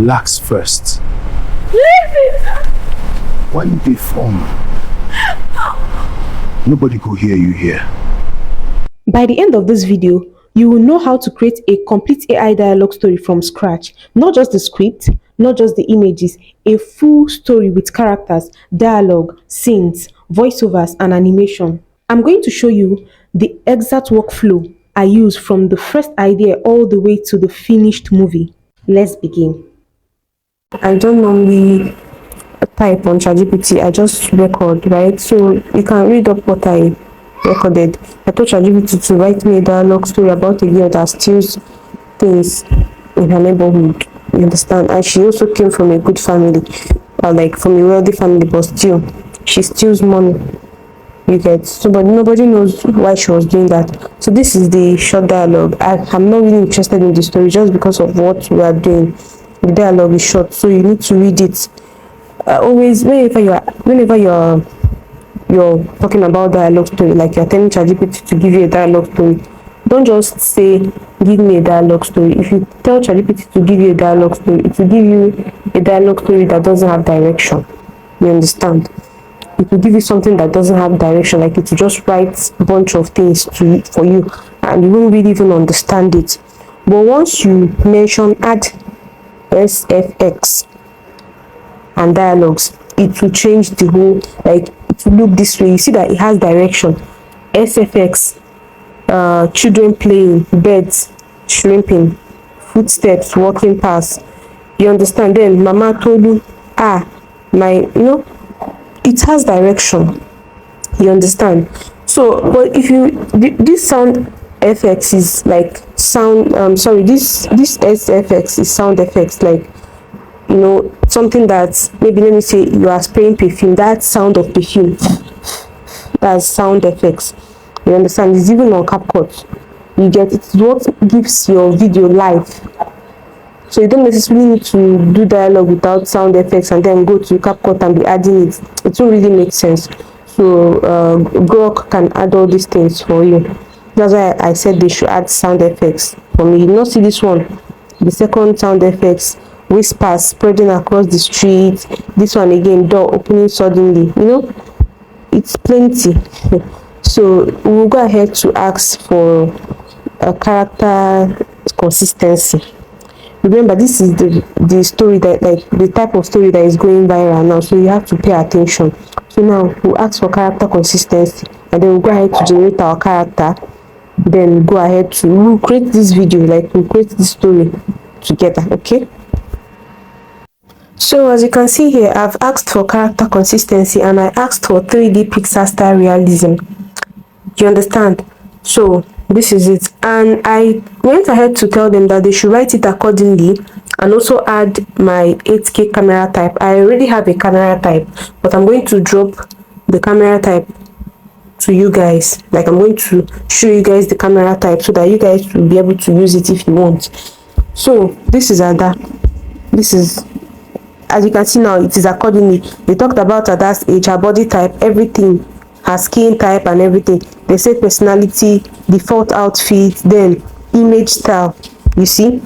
relax first. Why you dey form? Nobody could hear you here. By the end of this video, you will know how to create a complete AI dialogue story from scratch. Not just the script, not just the images, a full story with characters, dialogue, scenes, voiceovers, and animation. I'm going to show you the exact workflow I use from the first idea all the way to the finished movie. Let's begin. I don't normally type on ChatGPT, I just record, right? So you can read up what I recorded. I told ChatGPT to write me a dialogue story about a girl that steals things in her neighborhood. You understand? And she also came from a good family, like from a wealthy family, but still, she steals money. You get so, but nobody knows why she was doing that. So this is the short dialogue. I'm not really interested in the story just because of what we are doing. The dialogue is short, so you need to read it. Always, whenever you're talking about dialogue story, like you're telling ChatGPT to give you a dialogue story, don't just say give me a dialogue story. If you tell ChatGPT to give you a dialogue story, it will give you a dialogue story that doesn't have direction. You understand? It will give you something that doesn't have direction, like it will just write a bunch of things for you, and you won't really even understand it. But once you mention add SFX and dialogues, it will change the whole, like it will look this way. You see that it has direction. SFX, children playing, birds shrimping, footsteps walking past. You understand? Then Mama told you, it has direction. You understand? So, but if you this sound effects is like sound this SFX is sound effects, like something that maybe, let me say you are spraying perfume, that sound of perfume, that's sound effects. You understand? It's even on CapCut. You get it's what gives your video life. So you don't necessarily need to do dialogue without sound effects and then go to CapCut and be adding it. It won't really make sense. So Grok can add all these things for you. That's why I said they should add sound effects for me. You not see this one, the second sound effects, whispers spreading across the street. This one again, door opening suddenly. It's plenty. So we'll go ahead to ask for a character consistency. Remember, this is the story that, like, the type of story that is going viral now, so you have to pay attention. So now we'll ask for character consistency, and then we'll go ahead to generate our character. Then go ahead to we'll create this video, like we'll create this story together. Okay, so as you can see here, I've asked for character consistency and I asked for 3D Pixar style realism. You understand? So this is it, and I went ahead to tell them that they should write it accordingly and also add my 8K camera type. I already have a camera type, but I'm going to drop the camera type to you guys. Like, I'm going to show you guys the camera type so that you guys will be able to use it if you want. So this is Ada. This is, as you can see now, it is accordingly. They talked about Ada's age, her body type, everything, her skin type and everything. They said personality, default outfit, then image style. You see,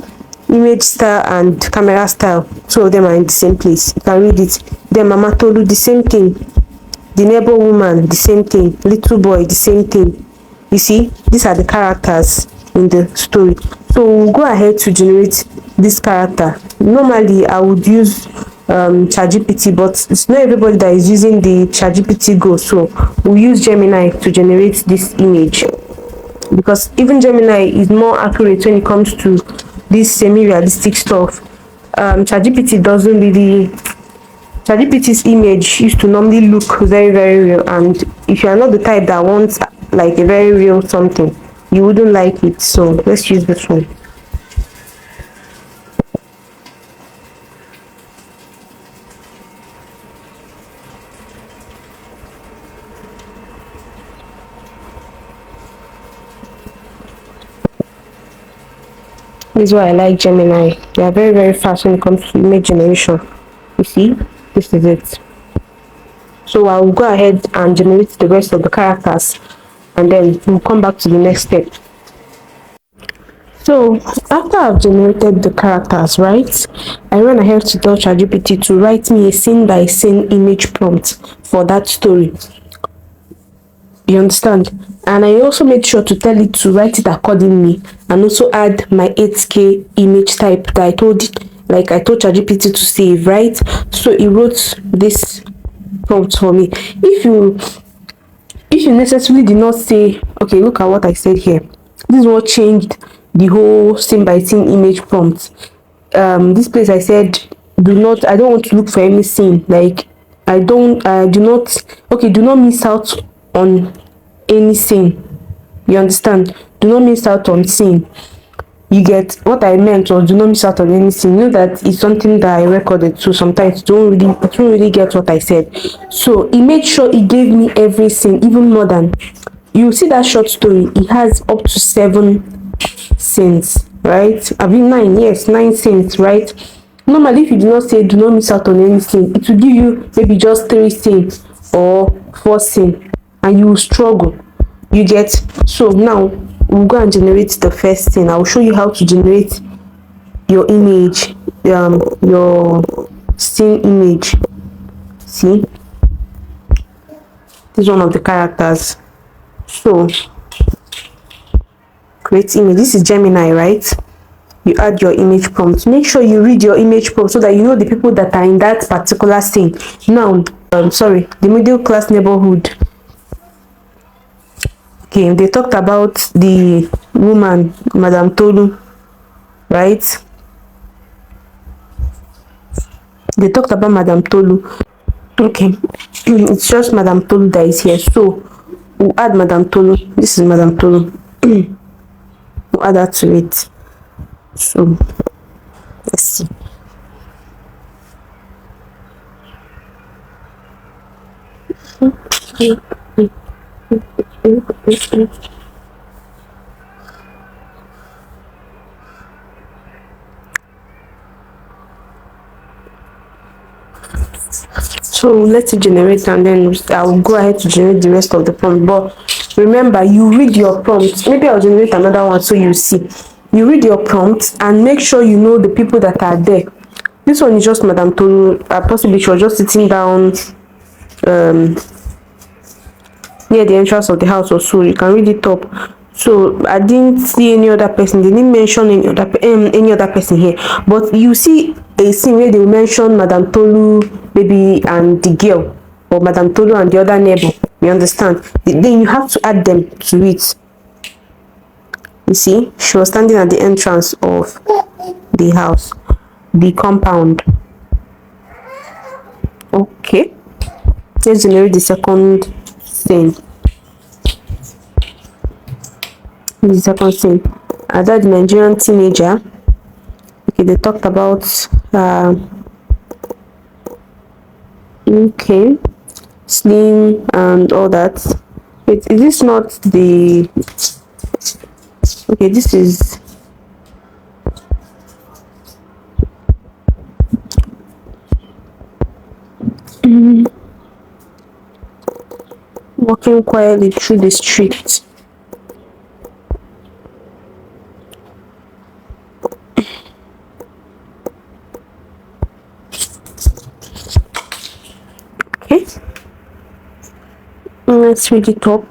image style and camera style, two of them are in the same place. You can read it. Then Mama Tolu, the same thing. The neighbor woman, the same thing. Little boy, the same thing. You see, these are the characters in the story. So we'll go ahead to generate this character. Normally I would use ChatGPT, but it's not everybody that is using the ChatGPT Go, so we'll use Gemini to generate this image, because even Gemini is more accurate when it comes to this semi-realistic stuff. ChatGPT doesn't really. ChatGPT's image used to normally look very, very real, and if you are not the type that wants like a very real something, you wouldn't like it. So let's use this one. This is why I like Gemini. They are very, very fast when it comes to image generation. You see, this is it. So I'll go ahead and generate the rest of the characters, and then we'll come back to the next step. So after I've generated the characters, right, I went ahead to tell ChatGPT to write me a scene by scene image prompt for that story. You understand? And I also made sure to tell it to write it accordingly and also add my 8K image type that I told it, like I told ChatGPT to save, right? So it wrote this prompt for me. If you necessarily did not say, okay, look at what I said here. This is what changed the whole scene by scene image prompt. This place I said, I don't want to look for any scene. Like, do not, okay, do not miss out on any scene. You understand? Do not miss out on scene. You get what I meant, or do not miss out on anything. You know that it's something that I recorded, so sometimes I don't really get what I said. So it made sure it gave me everything, even more than you see that short story. It has up to 7 scenes, right? I mean 9, yes, 9 scenes, right? Normally, if you do not say do not miss out on anything, it will give you maybe just 3 scenes or 4 scenes, and you will struggle. You get? So now we'll go and generate the first thing. I'll show you how to generate your image, your scene image. See, this is one of the characters. So create image. This is Gemini, right? You add your image prompt. Make sure you read your image prompt so that you know the people that are in that particular scene. Now, the middle class neighborhood. Okay, they talked about the woman, Madame Tolu, right? They talked about Madame Tolu. Okay, it's just Madame Tolu that is here. So we'll add Madame Tolu. This is Madame Tolu. We'll add that to it. So let's see. So let's generate, and then I'll go ahead to generate the rest of the prompt. But remember, you read your prompt. Maybe I'll generate another one so you see. You read your prompt and make sure you know the people that are there. This one is just Madame Tolu. Possibly she was just sitting down near the entrance of the house or so. You can read it up. So I didn't see any other person. They didn't mention any other person here. But you see a scene where they will mention Madame Tolu, baby, and the girl, or Madame Tolu and the other neighbor. You understand? Then you have to add them to it. You see, she was standing at the entrance of the house, the compound. Okay, let's generate the second scene. The second scene, that Nigerian teenager. Okay, they talked about okay, slim and all that. Wait, is this not the okay? This is walking quietly through the street. Okay, let's read it up.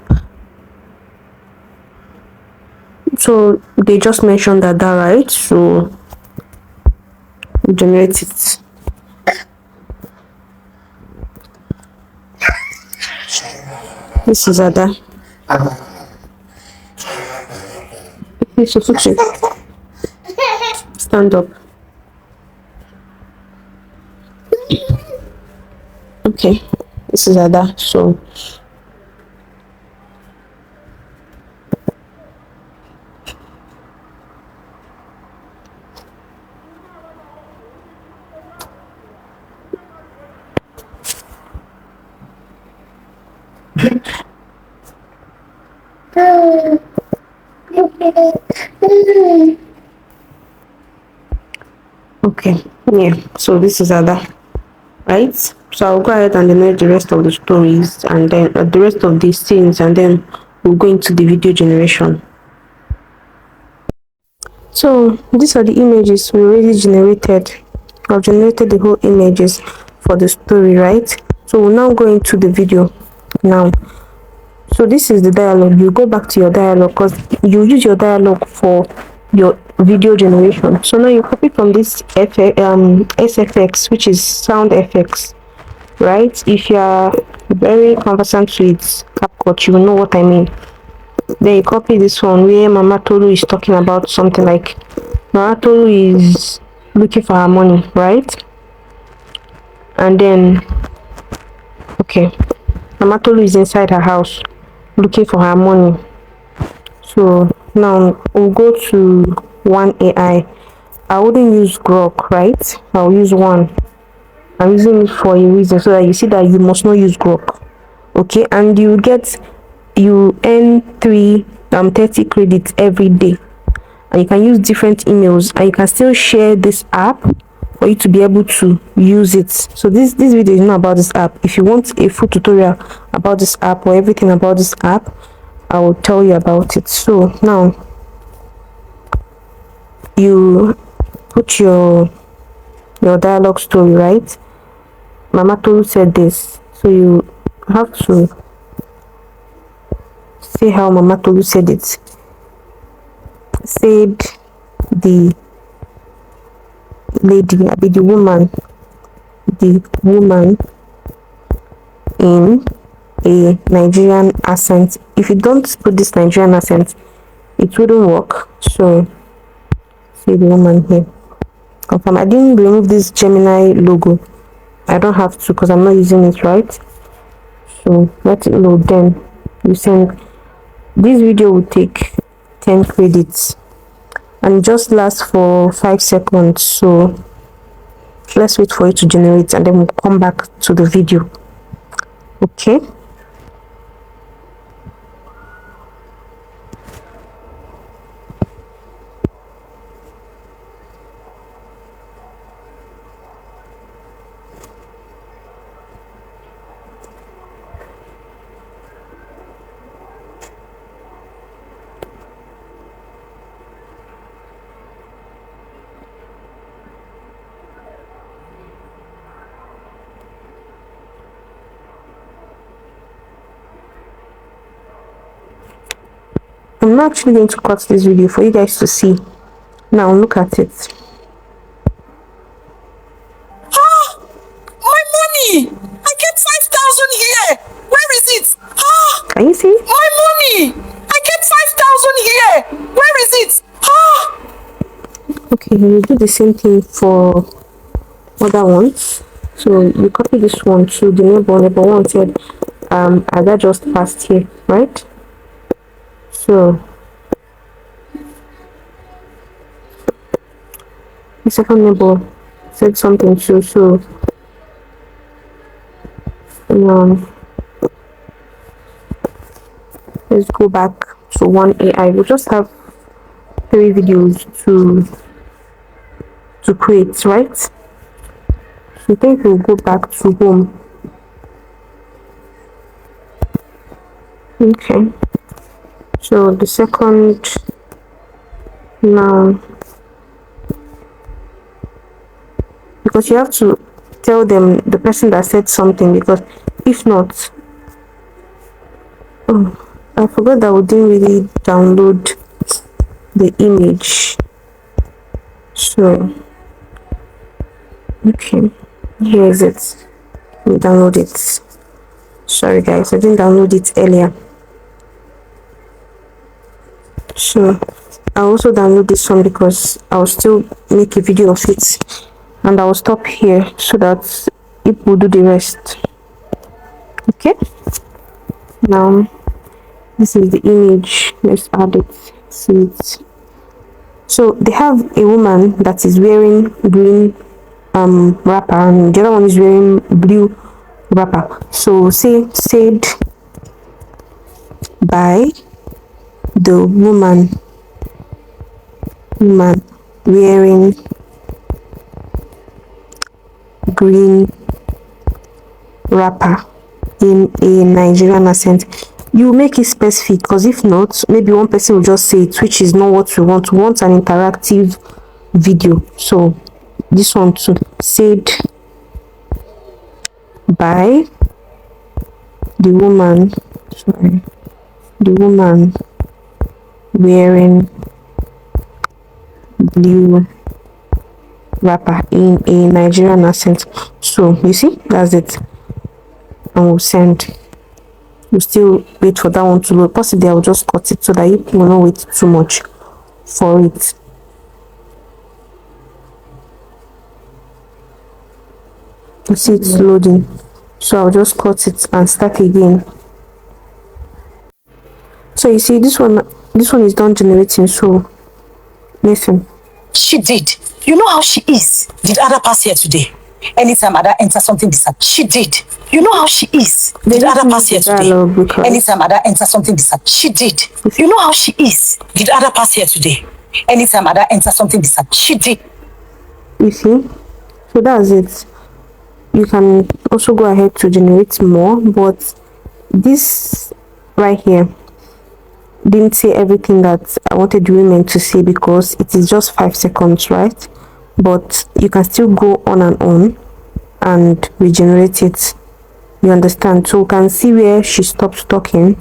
So they just mentioned that, right? So we generate it. This is Ada. Okay, so stand up. Okay, this is Ada. So okay, yeah, so this is Ada, right? So I'll go ahead and generate the rest of the stories, and then the rest of these scenes, and then we'll go into the video generation. So these are the images we already generated. I've generated the whole images for the story, right? So we'll now go into the video now. So this is the dialogue. You go back to your dialogue because you use your dialogue for your video generation. So now you copy from this SFX, which is sound effects, right? If you are very conversant with CapCut, you will know what I mean. Then you copy this one where Mama Tolu is talking about something like Mama Tolu is looking for her money, right? And then, okay, Mama Tolu is inside her house looking for her money. So now we'll go to one AI. I wouldn't use Grok, right? I'll use one. I'm using it for a reason so that you see that you must not use Grok. Okay, and you earn 30 credits every day, and you can use different emails, and you can still share this app for you to be able to use it. So this video is not about this app. If you want a full tutorial about this app or everything about this app, I will tell you about it. So now you put your dialogue story, right? Mama Tolu said this, so you have to say how Mama Tolu said it. Said the lady, the woman in a Nigerian accent. If you don't put this Nigerian accent, it wouldn't work. So say the woman here. Confirm. I didn't remove this Gemini logo. I don't have to because I'm not using it, right? So let it load. Then you send. This video will take 10 credits and just lasts for 5 seconds. So let's wait for it to generate and then we'll come back to the video. Okay. I'm not actually going to cut this video for you guys to see. Now look at it. Ah, my money! I get 5,000 here. Where is it? Ah, Can you see? my money! I get 5,000 here. Where is it? Ah. Okay, you do the same thing for other ones. So you copy this one to the neighbor one said, Ada just passed here, right? So the second neighbor said something too. So let's go back to one AI. We'll just have 3 videos to create, right? So I think we'll go back to home. Okay. So the second now, because you have to tell them the person that said something, because if not, I forgot that we didn't really download the image. So okay, here is it. We download it. Sorry guys, I didn't download it earlier. So I also download this one because I'll still make a video of it, and I'll stop here so that it will do the rest. Okay, now this is the image. Let's add it. See it. So they have a woman that is wearing green wrapper and the other one is wearing blue wrapper. So said by the woman wearing green wrapper in a Nigerian accent. you make it specific, because if not, maybe one person will just say it, which is not what we want. We want an interactive video. So this one too, said by the woman wearing blue wrapper in a Nigerian accent. So you see, that's it. And we'll send. We'll still wait for that one to load. Possibly I'll just cut it so that you will not wait too much for it. You see it's loading, so I'll just cut it and start again. So you see this one is done generating. So listen. She did. You know how she is. Did Ada pass here today? Anytime Ada enters something disappears. She did. You know how she is. Did Ada pass here today? Anytime Ada enters something disappears. She did. You know how she is. Did Ada pass here today? Anytime Ada enters something disappears. She did. You see? So that's it. You can also go ahead to generate more, but this right here didn't say everything that I wanted the women to say, because it is just 5 seconds, right? But you can still go on and regenerate it. You understand? So you can see where she stops talking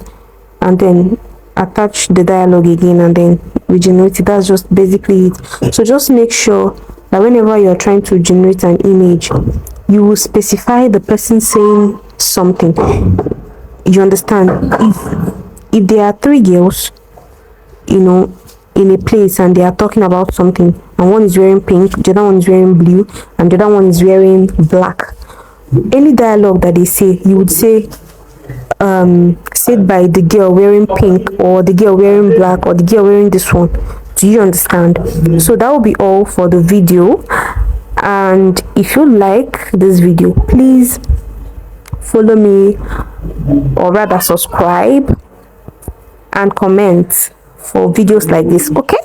and then attach the dialogue again and then regenerate it. That's just basically it. So just make sure that whenever you're trying to generate an image, you will specify the person saying something. You understand? If there are 3 girls, you know, in a place and they are talking about something, and one is wearing pink, the other one is wearing blue, and the other one is wearing black, any dialogue that they say, you would say said by the girl wearing pink, or the girl wearing black, or the girl wearing this one. Do you understand? So that will be all for the video. And if you like this video, please follow me, or rather subscribe and comment for videos like this. Okay,